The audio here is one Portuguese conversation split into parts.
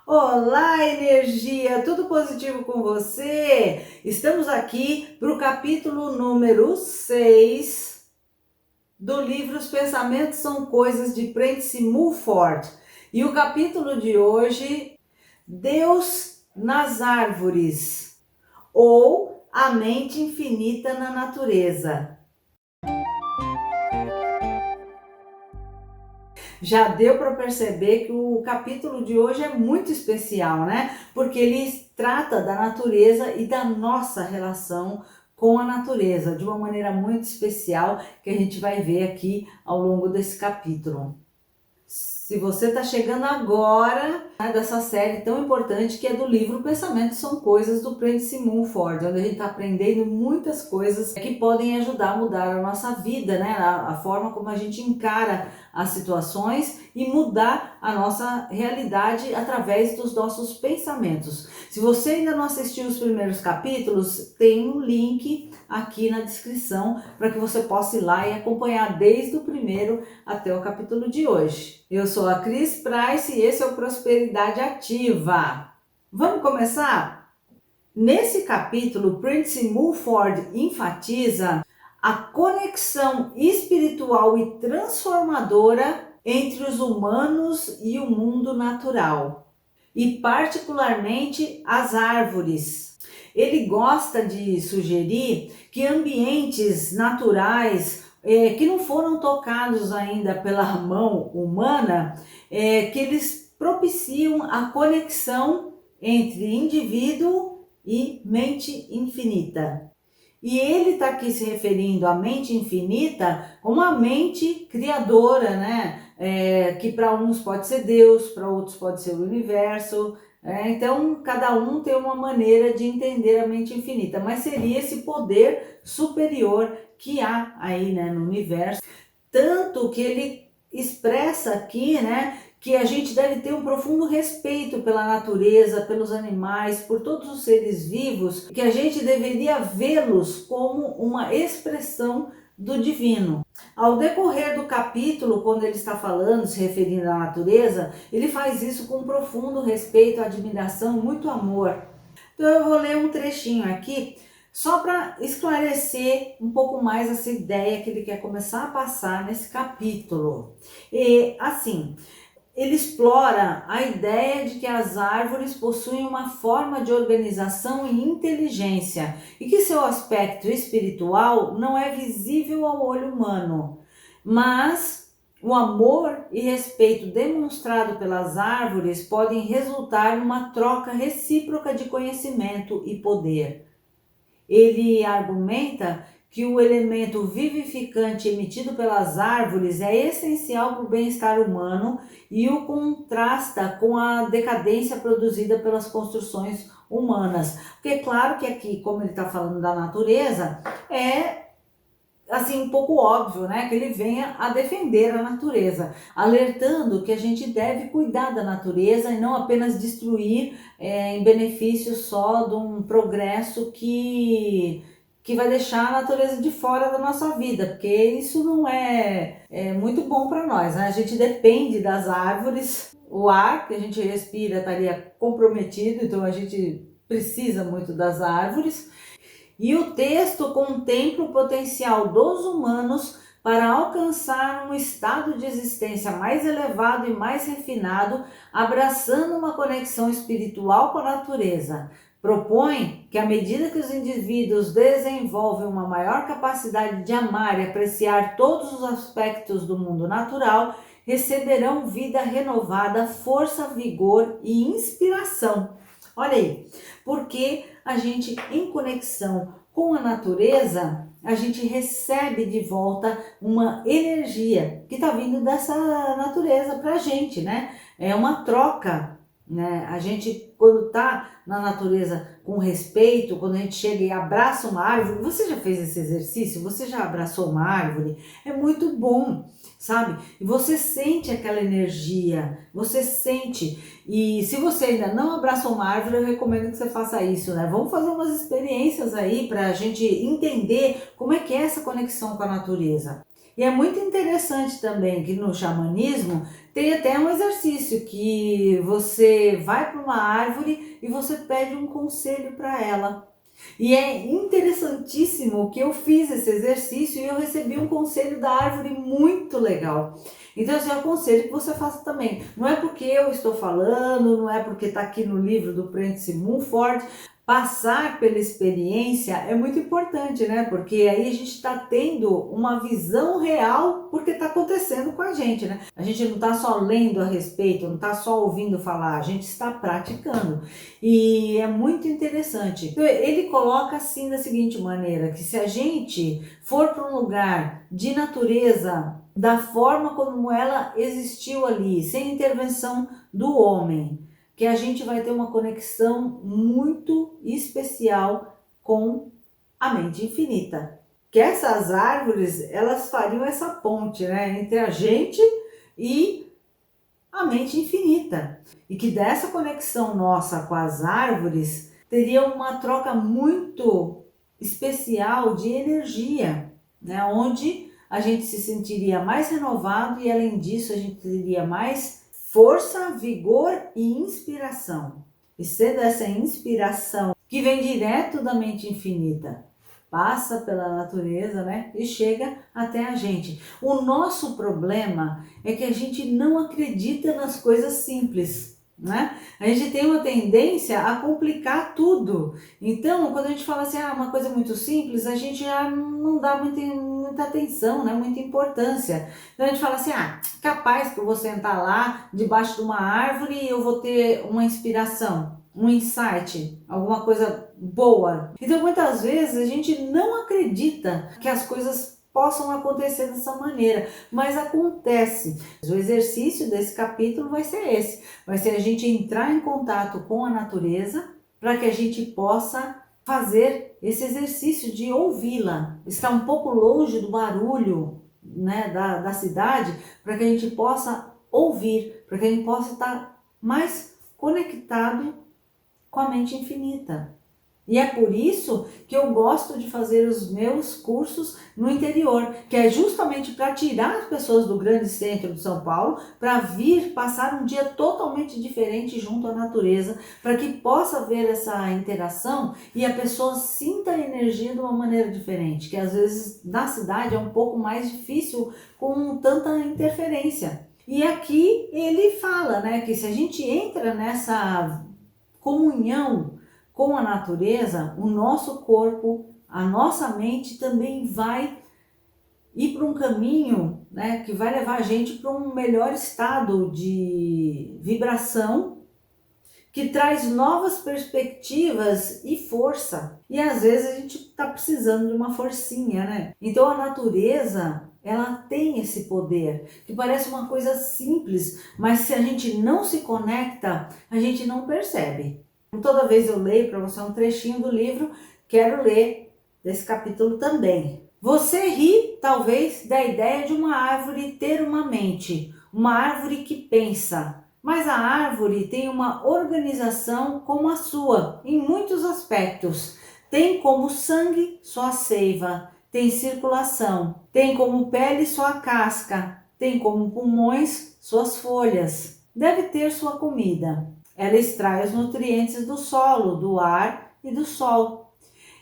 Olá, energia! Tudo positivo com você? Estamos aqui para o capítulo número 6 do livro Os Pensamentos São Coisas de Prentice Mulford. E o capítulo de hoje, Deus nas Árvores, ou A Mente Infinita na Natureza. Já deu para perceber que o capítulo de hoje é muito especial, né? Porque ele trata da natureza e da nossa relação com a natureza de uma maneira muito especial que a gente vai ver aqui ao longo desse capítulo. Se você está chegando agora, né, dessa série tão importante que é do livro Pensamentos São Coisas do Prentice Mulford, onde a gente está aprendendo muitas coisas que podem ajudar a mudar a nossa vida, né? A forma como a gente encara as situações e mudar a nossa realidade através dos nossos pensamentos. Se você ainda não assistiu os primeiros capítulos, tem um link aqui na descrição para que você possa ir lá e acompanhar desde o primeiro até o capítulo de hoje. Eu sou a Cris Price e esse é o Prosperidade Ativa. Vamos começar? Nesse capítulo, Prentice Mulford enfatiza a conexão espiritual e transformadora entre os humanos e o mundo natural, e particularmente as árvores. Ele gosta de sugerir que ambientes naturais que não foram tocados ainda pela mão humana, que eles propiciam a conexão entre indivíduo e mente infinita. E ele está aqui se referindo à mente infinita como a mente criadora, né? Que para uns pode ser Deus, para outros pode ser o universo. Então, cada um tem uma maneira de entender a mente infinita, mas seria esse poder superior que há aí, né, no universo. Tanto que ele expressa aqui, né, que a gente deve ter um profundo respeito pela natureza, pelos animais, por todos os seres vivos, que a gente deveria vê-los como uma expressão do divino. Ao decorrer do capítulo, quando ele está falando, se referindo à natureza, ele faz isso com profundo respeito, admiração, muito amor. Então eu vou ler um trechinho aqui, só para esclarecer um pouco mais essa ideia que ele quer começar a passar nesse capítulo. E assim, ele explora a ideia de que as árvores possuem uma forma de organização e inteligência e que seu aspecto espiritual não é visível ao olho humano, mas o amor e respeito demonstrado pelas árvores podem resultar numa troca recíproca de conhecimento e poder. Ele argumenta que o elemento vivificante emitido pelas árvores é essencial para o bem-estar humano e o contrasta com a decadência produzida pelas construções humanas. Porque claro que aqui, como ele está falando da natureza, é assim um pouco óbvio, né, que ele venha a defender a natureza, alertando que a gente deve cuidar da natureza e não apenas destruir em benefício só de um progresso que vai deixar a natureza de fora da nossa vida, porque isso não é muito bom para nós, né? A gente depende das árvores, o ar que a gente respira estaria comprometido, então a gente precisa muito das árvores. E o texto contempla o potencial dos humanos para alcançar um estado de existência mais elevado e mais refinado, abraçando uma conexão espiritual com a natureza. Propõe que, à medida que os indivíduos desenvolvem uma maior capacidade de amar e apreciar todos os aspectos do mundo natural, receberão vida renovada, força, vigor e inspiração. Olha aí, porque a gente, em conexão com a natureza, a gente recebe de volta uma energia que está vindo dessa natureza para a gente, né? É uma troca, né? A gente, quando está na natureza com respeito, quando a gente chega e abraça uma árvore, você já fez esse exercício? Você já abraçou uma árvore? É muito bom, sabe? E você sente aquela energia, você sente. E se você ainda não abraçou uma árvore, eu recomendo que você faça isso, né? Vamos fazer umas experiências aí para a gente entender como é que é essa conexão com a natureza. E é muito interessante também que no xamanismo tem até um exercício que você vai para uma árvore e você pede um conselho para ela. E é interessantíssimo que eu fiz esse exercício e eu recebi um conselho da árvore muito legal. Então, assim, eu aconselho que você faça também. Não é porque eu estou falando, não é porque está aqui no livro do Prentice Mulford. Passar pela experiência é muito importante, né? Porque aí a gente está tendo uma visão real porque está acontecendo com a gente, né? A gente não está só lendo a respeito, não está só ouvindo falar, a gente está praticando. E é muito interessante. Então, ele coloca assim da seguinte maneira, que se a gente for para um lugar de natureza da forma como ela existiu ali, sem intervenção do homem, que a gente vai ter uma conexão muito especial com a mente infinita. Que essas árvores, elas fariam essa ponte, né, entre a gente e a mente infinita. E que dessa conexão nossa com as árvores teria uma troca muito especial de energia, né, onde a gente se sentiria mais renovado e além disso a gente teria mais força, vigor e inspiração. E sendo essa inspiração que vem direto da mente infinita, passa pela natureza, né? E chega até a gente. O nosso problema é que a gente não acredita nas coisas simples, né? A gente tem uma tendência a complicar tudo. Então, quando a gente fala assim, uma coisa muito simples, a gente já não dá muita atenção, né? Muita importância. Então a gente fala assim, capaz que eu vou sentar lá debaixo de uma árvore e eu vou ter uma inspiração, um insight, alguma coisa boa. Então muitas vezes a gente não acredita que as coisas possam acontecer dessa maneira, mas acontece. O exercício desse capítulo vai ser esse, vai ser a gente entrar em contato com a natureza para que a gente possa fazer esse exercício de ouvi-la, estar um pouco longe do barulho, né, da cidade, para que a gente possa ouvir, para que a gente possa estar mais conectado com a mente infinita. E é por isso que eu gosto de fazer os meus cursos no interior, que é justamente para tirar as pessoas do grande centro de São Paulo, para vir passar um dia totalmente diferente junto à natureza, para que possa haver essa interação e a pessoa sinta a energia de uma maneira diferente, que às vezes na cidade é um pouco mais difícil com tanta interferência. E aqui ele fala, né, que se a gente entra nessa comunhão com a natureza, o nosso corpo, a nossa mente também vai ir para um caminho, né, que vai levar a gente para um melhor estado de vibração, que traz novas perspectivas e força. E às vezes a gente está precisando de uma forcinha, né? Então a natureza, ela tem esse poder, que parece uma coisa simples, mas se a gente não se conecta, a gente não percebe. Toda vez eu leio para você um trechinho do livro, quero ler desse capítulo também. Você ri, talvez, da ideia de uma árvore ter uma mente, uma árvore que pensa, mas a árvore tem uma organização como a sua, em muitos aspectos. Tem como sangue sua seiva, tem circulação, tem como pele sua casca, tem como pulmões suas folhas, deve ter sua comida. Ela extrai os nutrientes do solo, do ar e do sol.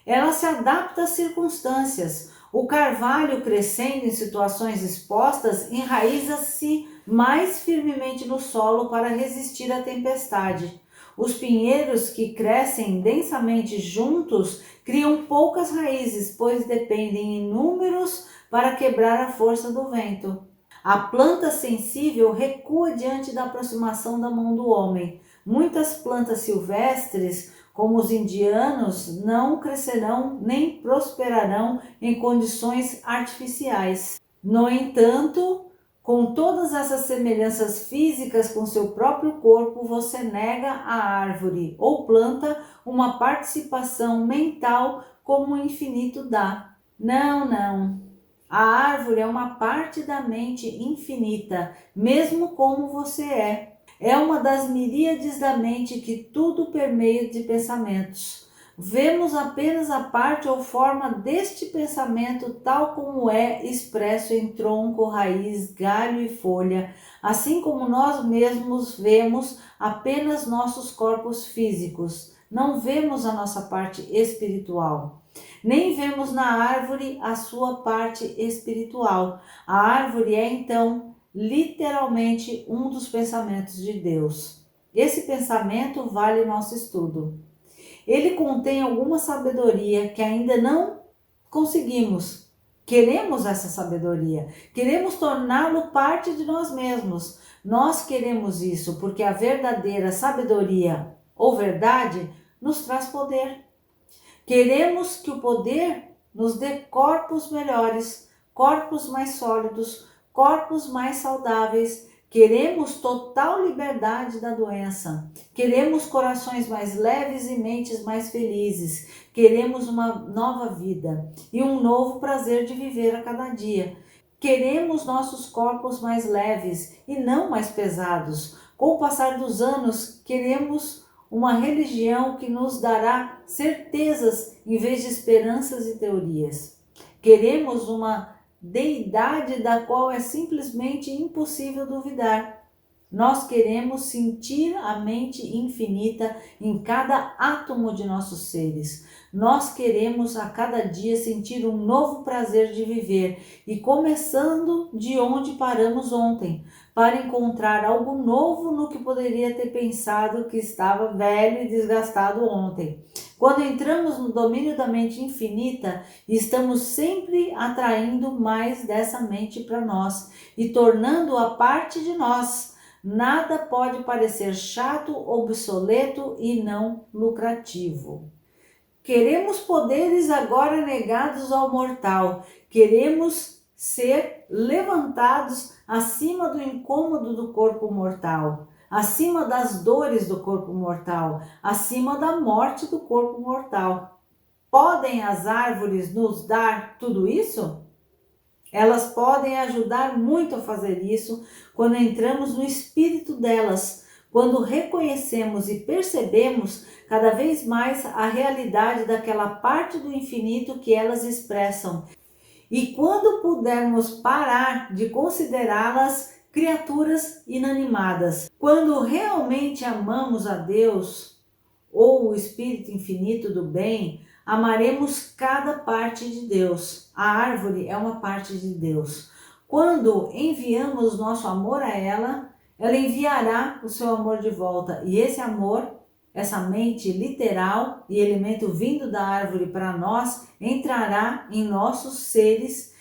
Ela se adapta às circunstâncias. O carvalho, crescendo em situações expostas, enraiza-se mais firmemente no solo para resistir à tempestade. Os pinheiros, que crescem densamente juntos, criam poucas raízes, pois dependem em números para quebrar a força do vento. A planta sensível recua diante da aproximação da mão do homem. Muitas plantas silvestres, como os indianos, não crescerão nem prosperarão em condições artificiais. No entanto, com todas essas semelhanças físicas com seu próprio corpo, você nega à árvore ou planta uma participação mental como o infinito dá. Não, não. A árvore é uma parte da mente infinita, mesmo como você é. É uma das miríades da mente que tudo permeia de pensamentos. vemos apenas a parte ou forma deste pensamento tal como é expresso em tronco, raiz, galho e folha, assim como nós mesmos vemos apenas nossos corpos físicos, não vemos a nossa parte espiritual. Nem vemos na árvore a sua parte espiritual. A árvore é então literalmente um dos pensamentos de Deus. Esse pensamento vale o nosso estudo. Ele contém alguma sabedoria que ainda não conseguimos. Queremos essa sabedoria, queremos torná-lo parte de nós mesmos. Nós queremos isso porque a verdadeira sabedoria ou verdade nos traz poder. Queremos que o poder nos dê corpos melhores, corpos mais sólidos, corpos mais saudáveis. Queremos total liberdade da doença. Queremos corações mais leves e mentes mais felizes. Queremos uma nova vida e um novo prazer de viver a cada dia. Queremos nossos corpos mais leves e não mais pesados. Com o passar dos anos, queremos uma religião que nos dará certezas em vez de esperanças e teorias. Queremos uma deidade da qual é simplesmente impossível duvidar. Nós queremos sentir a mente infinita em cada átomo de nossos seres. Nós queremos a cada dia sentir um novo prazer de viver e começando de onde paramos ontem, para encontrar algo novo no que poderia ter pensado que estava velho e desgastado ontem. Quando entramos no domínio da mente infinita, estamos sempre atraindo mais dessa mente para nós e tornando-a parte de nós. Nada pode parecer chato, obsoleto e não lucrativo. Queremos poderes agora negados ao mortal. Queremos ser levantados acima do incômodo do corpo mortal, acima das dores do corpo mortal, acima da morte do corpo mortal. Podem as árvores nos dar tudo isso? Elas podem ajudar muito a fazer isso quando entramos no espírito delas, quando reconhecemos e percebemos cada vez mais a realidade daquela parte do infinito que elas expressam. E quando pudermos parar de considerá-las criaturas inanimadas, quando realmente amamos a Deus ou o Espírito Infinito do Bem, amaremos cada parte de Deus. A árvore é uma parte de Deus. Quando enviamos nosso amor a ela, ela enviará o seu amor de volta. E esse amor, essa mente literal e elemento vindo da árvore para nós, entrará em nossos seres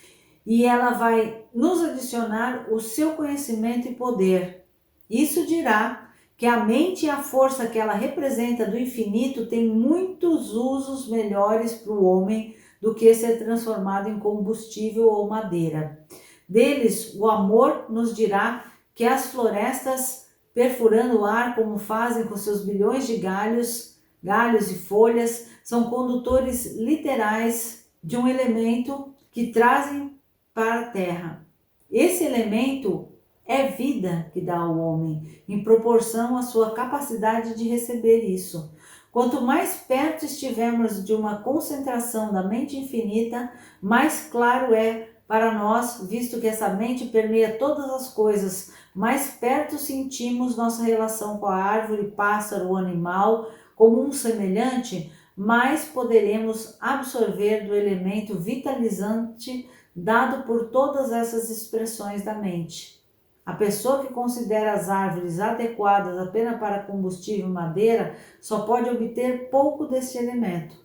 e ela vai nos adicionar o seu conhecimento e poder. Isso dirá que a mente e a força que ela representa do infinito tem muitos usos melhores para o homem do que ser transformado em combustível ou madeira. Deles, o amor nos dirá que as florestas, perfurando o ar como fazem com seus bilhões de galhos e folhas, são condutores literais de um elemento que trazem para a terra. Esse elemento é vida que dá ao homem, em proporção à sua capacidade de receber isso. Quanto mais perto estivermos de uma concentração da mente infinita, mais claro é para nós, visto que essa mente permeia todas as coisas, mais perto sentimos nossa relação com a árvore, pássaro ou animal como um semelhante, mais poderemos absorver do elemento vitalizante dado por todas essas expressões da mente. A pessoa que considera as árvores adequadas apenas para combustível e madeira só pode obter pouco deste elemento,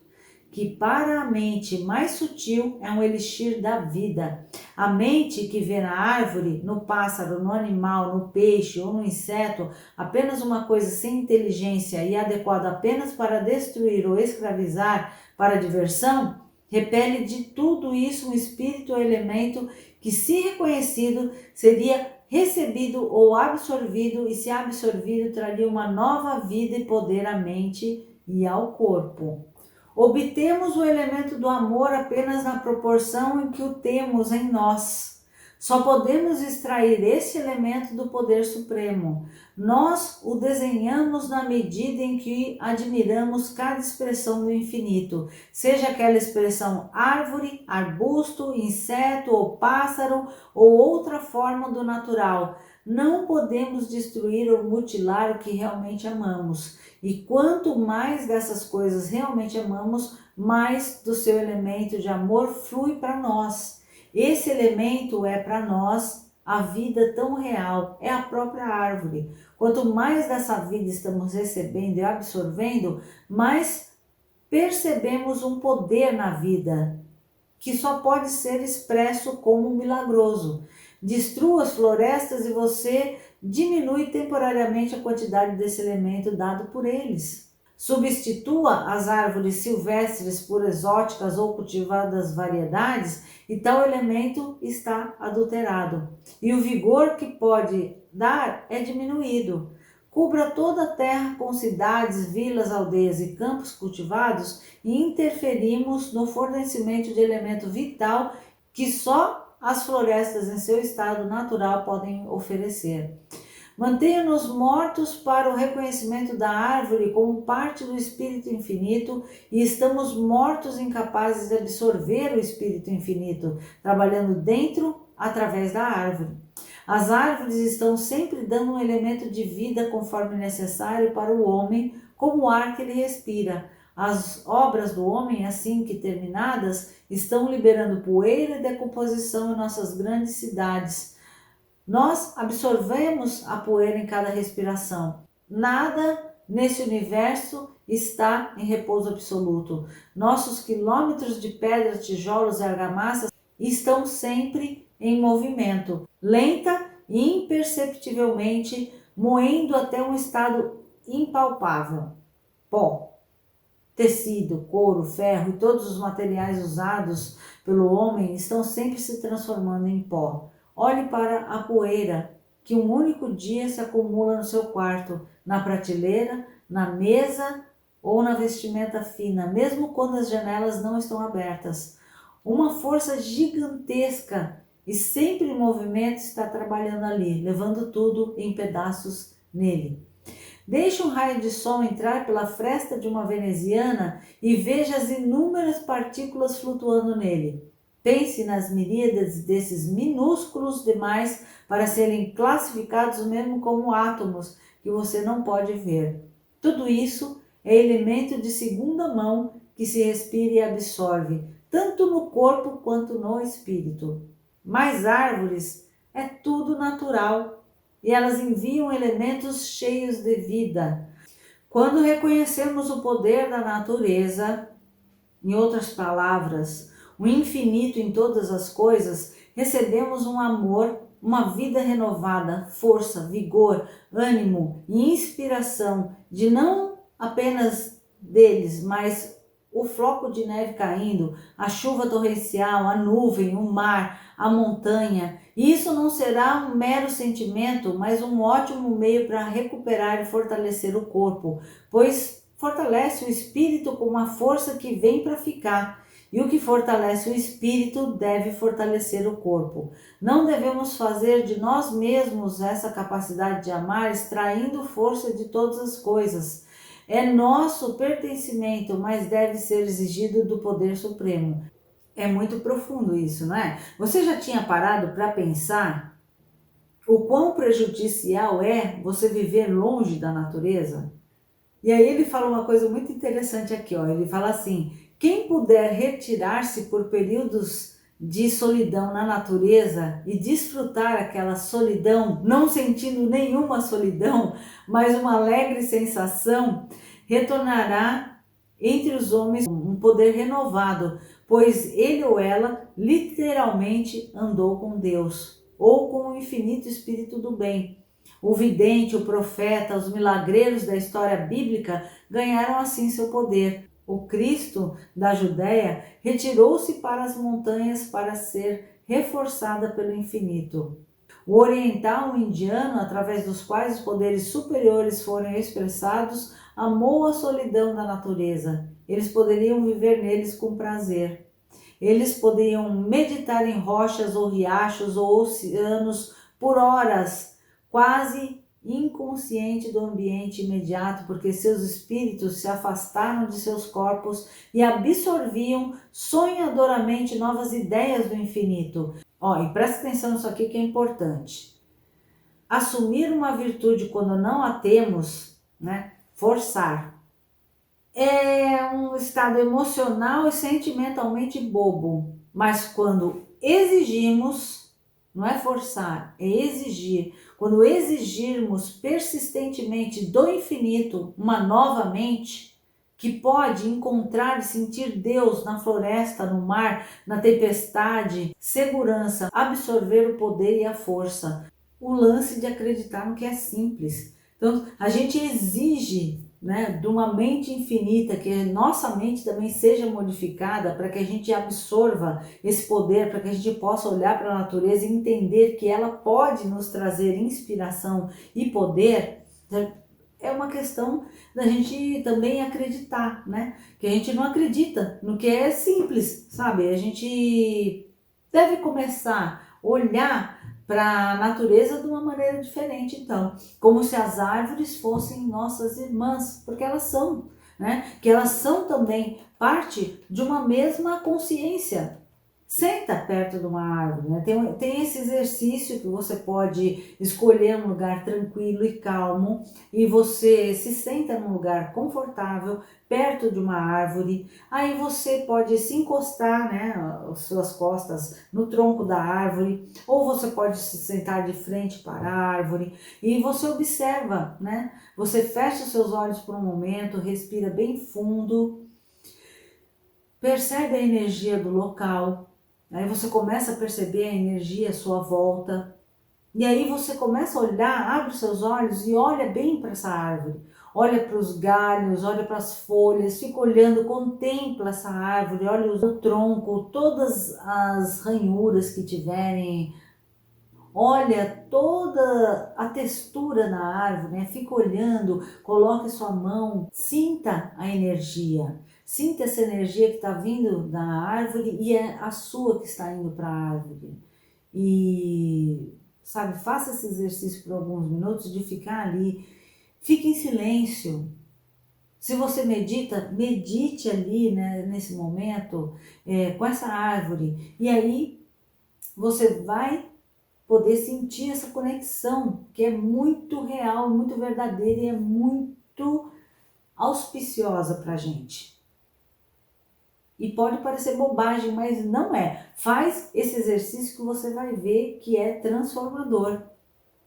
que para a mente mais sutil é um elixir da vida. A mente que vê na árvore, no pássaro, no animal, no peixe ou no inseto apenas uma coisa sem inteligência e adequada apenas para destruir ou escravizar para diversão, repele de tudo isso um espírito ou elemento que, se reconhecido, seria recebido ou absorvido, e se absorvido traria uma nova vida e poder à mente e ao corpo. Obtemos o elemento do amor apenas na proporção em que o temos em nós. Só podemos extrair esse elemento do poder supremo. Nós o desenhamos na medida em que admiramos cada expressão do infinito, seja aquela expressão árvore, arbusto, inseto ou pássaro ou outra forma do natural. Não podemos destruir ou mutilar o que realmente amamos. E quanto mais dessas coisas realmente amamos, mais do seu elemento de amor flui para nós. Esse elemento é para nós a vida tão real, é a própria árvore. Quanto mais dessa vida estamos recebendo e absorvendo, mais percebemos um poder na vida, que só pode ser expresso como milagroso. Destrua as florestas e você diminui temporariamente a quantidade desse elemento dado por eles. Substitua as árvores silvestres por exóticas ou cultivadas variedades e tal elemento está adulterado. E o vigor que pode dar é diminuído. Cubra toda a terra com cidades, vilas, aldeias e campos cultivados e interferimos no fornecimento de elemento vital que só as florestas em seu estado natural podem oferecer. Mantenha-nos mortos para o reconhecimento da árvore como parte do Espírito Infinito e estamos mortos incapazes de absorver o Espírito Infinito, trabalhando dentro, através da árvore. As árvores estão sempre dando um elemento de vida conforme necessário para o homem, como o ar que ele respira. As obras do homem, assim que terminadas, estão liberando poeira e decomposição em nossas grandes cidades. Nós absorvemos a poeira em cada respiração. Nada nesse universo está em repouso absoluto. Nossos quilômetros de pedras, tijolos e argamassas estão sempre em movimento, lenta e imperceptivelmente, moendo até um estado impalpável. Pó, tecido, couro, ferro e todos os materiais usados pelo homem estão sempre se transformando em pó. Olhe para a poeira que um único dia se acumula no seu quarto, na prateleira, na mesa ou na vestimenta fina, mesmo quando as janelas não estão abertas. Uma força gigantesca e sempre em movimento está trabalhando ali, levando tudo em pedaços nele. Deixe um raio de sol entrar pela fresta de uma veneziana e veja as inúmeras partículas flutuando nele. Pense nas miríades desses minúsculos demais para serem classificados mesmo como átomos que você não pode ver. Tudo isso é elemento de segunda mão que se respira e absorve, tanto no corpo quanto no espírito. Mas árvores é tudo natural e elas enviam elementos cheios de vida. Quando reconhecemos o poder da natureza, em outras palavras, o infinito em todas as coisas, recebemos um amor, uma vida renovada, força, vigor, ânimo e inspiração de não apenas deles, mas o floco de neve caindo, a chuva torrencial, a nuvem, o mar, a montanha. E isso não será um mero sentimento, mas um ótimo meio para recuperar e fortalecer o corpo, pois fortalece o espírito com uma força que vem para ficar. E o que fortalece o espírito deve fortalecer o corpo. Não devemos fazer de nós mesmos essa capacidade de amar, extraindo força de todas as coisas. É nosso pertencimento, mas deve ser exigido do poder supremo. É muito profundo isso, não é? Você já tinha parado para pensar o quão prejudicial é você viver longe da natureza? E aí ele fala uma coisa muito interessante aqui, ó. Ele fala assim: quem puder retirar-se por períodos de solidão na natureza e desfrutar aquela solidão, não sentindo nenhuma solidão, mas uma alegre sensação, retornará entre os homens um poder renovado, pois ele ou ela literalmente andou com Deus, ou com o infinito Espírito do bem. O vidente, o profeta, os milagreiros da história bíblica ganharam assim seu poder. O Cristo da Judéia retirou-se para as montanhas para ser reforçada pelo infinito. O oriental, o indiano, através dos quais os poderes superiores foram expressados, amou a solidão da natureza. Eles poderiam viver neles com prazer. Eles poderiam meditar em rochas ou riachos ou oceanos por horas, quase inconsciente do ambiente imediato, porque seus espíritos se afastaram de seus corpos e absorviam sonhadoramente novas ideias do infinito. Ó, e presta atenção nisso aqui que é importante. Assumir uma virtude quando não a temos, né? Forçar. É um estado emocional e sentimentalmente bobo, mas quando exigimos, não é forçar, é exigir. Quando exigirmos persistentemente do infinito uma nova mente, que pode encontrar e sentir Deus na floresta, no mar, na tempestade, segurança, absorver o poder e a força. O lance de acreditar no que é simples. Então, a gente exige, né, de uma mente infinita, que a nossa mente também seja modificada para que a gente absorva esse poder, para que a gente possa olhar para a natureza e entender que ela pode nos trazer inspiração e poder. É uma questão da gente também acreditar, né? Que a gente não acredita no que é simples, sabe? A gente deve começar a olhar para a natureza de uma maneira diferente, então, como se as árvores fossem nossas irmãs, porque elas são, né? Que elas são também parte de uma mesma consciência. Senta perto de uma árvore, né? Tem esse exercício que você pode escolher um lugar tranquilo e calmo e você se senta num lugar confortável, perto de uma árvore. Aí você pode se encostar, né, as suas costas no tronco da árvore, ou você pode se sentar de frente para a árvore e você observa, né? Você fecha os seus olhos por um momento, respira bem fundo, percebe a energia do local. Aí você começa a perceber a energia à sua volta. E aí você começa a olhar, abre os seus olhos e olha bem para essa árvore. Olha para os galhos, olha para as folhas, fica olhando, contempla essa árvore, olha o tronco, todas as ranhuras que tiverem. Olha toda a textura na árvore, né? Fica olhando, coloque sua mão, sinta a energia. Sinta essa energia que está vindo da árvore e é a sua que está indo para a árvore. E, sabe, faça esse exercício por alguns minutos de ficar ali. Fique em silêncio. Se você medita, medite ali, né, nesse momento, com essa árvore. E aí você vai poder sentir essa conexão, que é muito real, muito verdadeira e é muito auspiciosa para a gente. E pode parecer bobagem, mas não é. Faz esse exercício que você vai ver que é transformador.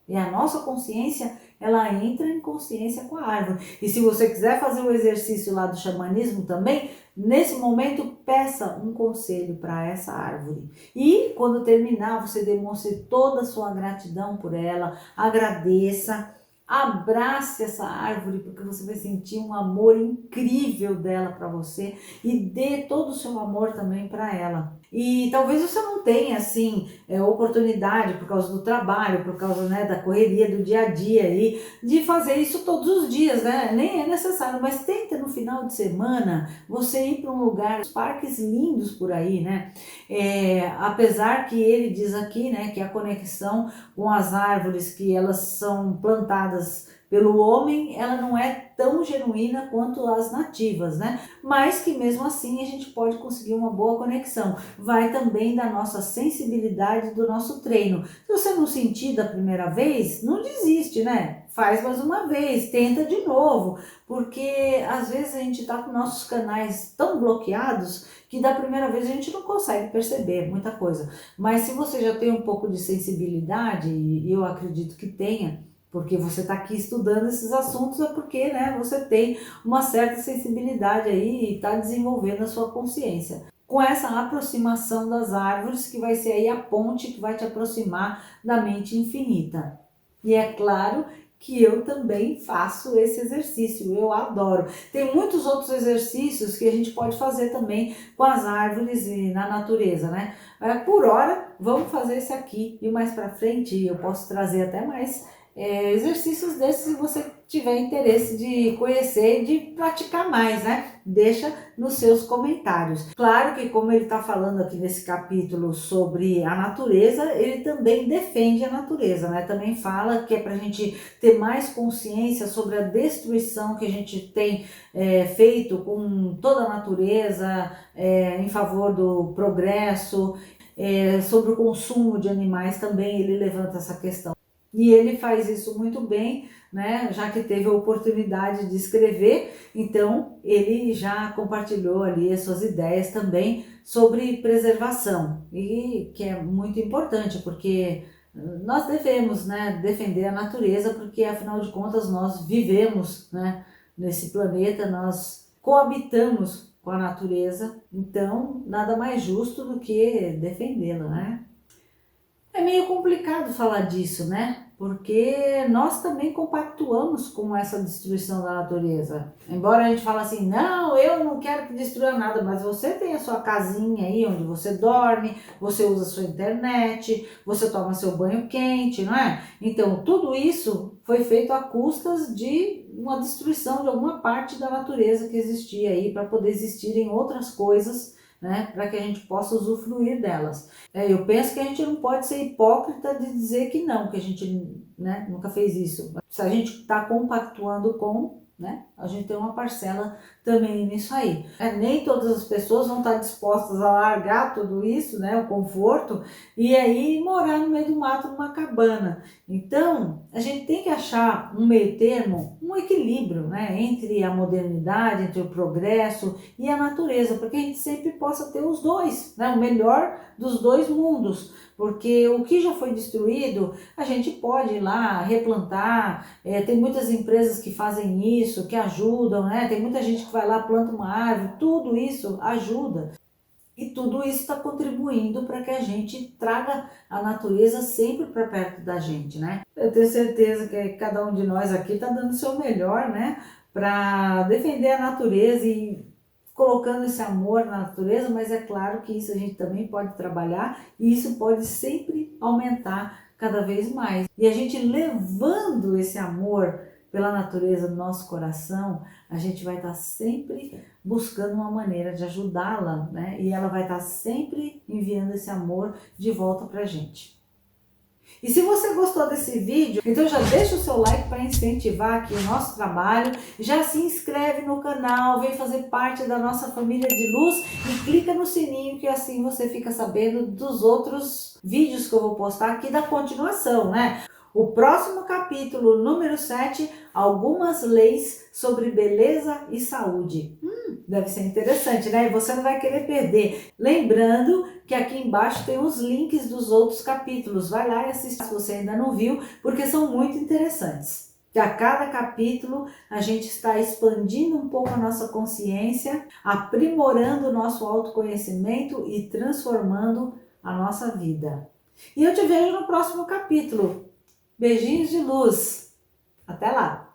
E a nossa consciência, ela entra em consciência com a árvore. E se você quiser fazer o exercício lá do xamanismo também, nesse momento peça um conselho para essa árvore. E quando terminar, você demonstre toda a sua gratidão por ela, agradeça, abrace essa árvore, porque você vai sentir um amor incrível dela para você e dê todo o seu amor também para ela. E talvez você não tenha, assim, oportunidade por causa do trabalho, por causa, né, da correria do dia a dia aí, de fazer isso todos os dias, né? Nem é necessário, mas tenta no final de semana você ir para um lugar, parques lindos por aí, né? Apesar que ele diz aqui, né, que a conexão com as árvores, que elas são plantadas pelo homem, ela não é tão genuína quanto as nativas, né? Mas que mesmo assim a gente pode conseguir uma boa conexão. Vai também da nossa sensibilidade, do nosso treino. Se você não sentir da primeira vez, não desiste, né? Faz mais uma vez, tenta de novo, porque às vezes a gente tá com nossos canais tão bloqueados que da primeira vez a gente não consegue perceber muita coisa. Mas se você já tem um pouco de sensibilidade, e eu acredito que tenha, porque você está aqui estudando esses assuntos, é porque, né, você tem uma certa sensibilidade aí e está desenvolvendo a sua consciência. Com essa aproximação das árvores, que vai ser aí a ponte que vai te aproximar da mente infinita. E é claro que eu também faço esse exercício, eu adoro. Tem muitos outros exercícios que a gente pode fazer também com as árvores e na natureza, né? Por hora, vamos fazer esse aqui e mais para frente eu posso trazer até mais exercícios desses se você tiver interesse de conhecer e de praticar mais, né? Deixa nos seus comentários. Claro que como ele está falando aqui nesse capítulo sobre a natureza, ele também defende a natureza, né? Também fala que é para a gente ter mais consciência sobre a destruição que a gente tem feito com toda a natureza, em favor do progresso, sobre o consumo de animais também ele levanta essa questão. E ele faz isso muito bem, né? Já que teve a oportunidade de escrever, então ele já compartilhou ali as suas ideias também sobre preservação, e que é muito importante, porque nós devemos, né, defender a natureza, porque afinal de contas nós vivemos, né, nesse planeta, nós coabitamos com a natureza, então nada mais justo do que defendê-la, né? É meio complicado falar disso, né? Porque nós também compactuamos com essa destruição da natureza. Embora a gente fale assim, não, eu não quero que destrua nada, mas você tem a sua casinha aí onde você dorme, você usa a sua internet, você toma seu banho quente, não é? Então, tudo isso foi feito a custas de uma destruição de alguma parte da natureza que existia aí para poder existirem outras coisas, né, para que a gente possa usufruir delas. Eu penso que a gente não pode ser hipócrita de dizer que não, que a gente, né, nunca fez isso. Se a gente está compactuando com, né, a gente tem uma parcela também nisso aí. Nem todas as pessoas vão estar dispostas a largar tudo isso, né, o conforto, e aí morar no meio do mato numa cabana. Então, a gente tem que achar um meio termo, um equilíbrio, né, entre a modernidade, entre o progresso e a natureza, para que a gente sempre possa ter os dois, né, o melhor dos dois mundos, porque o que já foi destruído, a gente pode ir lá replantar, tem muitas empresas que fazem isso, que ajudam, né, tem muita gente que vai lá, planta uma árvore, tudo isso ajuda. E tudo isso está contribuindo para que a gente traga a natureza sempre para perto da gente, né? Eu tenho certeza que cada um de nós aqui está dando o seu melhor, né? Para defender a natureza e colocando esse amor na natureza, mas é claro que isso a gente também pode trabalhar e isso pode sempre aumentar cada vez mais. E a gente levando esse amor pela natureza no nosso coração, a gente vai estar sempre buscando uma maneira de ajudá-la, né? E ela vai estar sempre enviando esse amor de volta pra gente. E se você gostou desse vídeo, então já deixa o seu like para incentivar aqui o nosso trabalho, já se inscreve no canal, vem fazer parte da nossa família de luz e clica no sininho, que assim você fica sabendo dos outros vídeos que eu vou postar aqui da continuação, né? O próximo capítulo, número 7, algumas leis sobre beleza e saúde. Deve ser interessante, né? Você não vai querer perder. Lembrando que aqui embaixo tem os links dos outros capítulos. Vai lá e assiste se você ainda não viu, porque são muito interessantes. Que a cada capítulo a gente está expandindo um pouco a nossa consciência, aprimorando o nosso autoconhecimento e transformando a nossa vida. E eu te vejo no próximo capítulo. Beijinhos de luz. Até lá!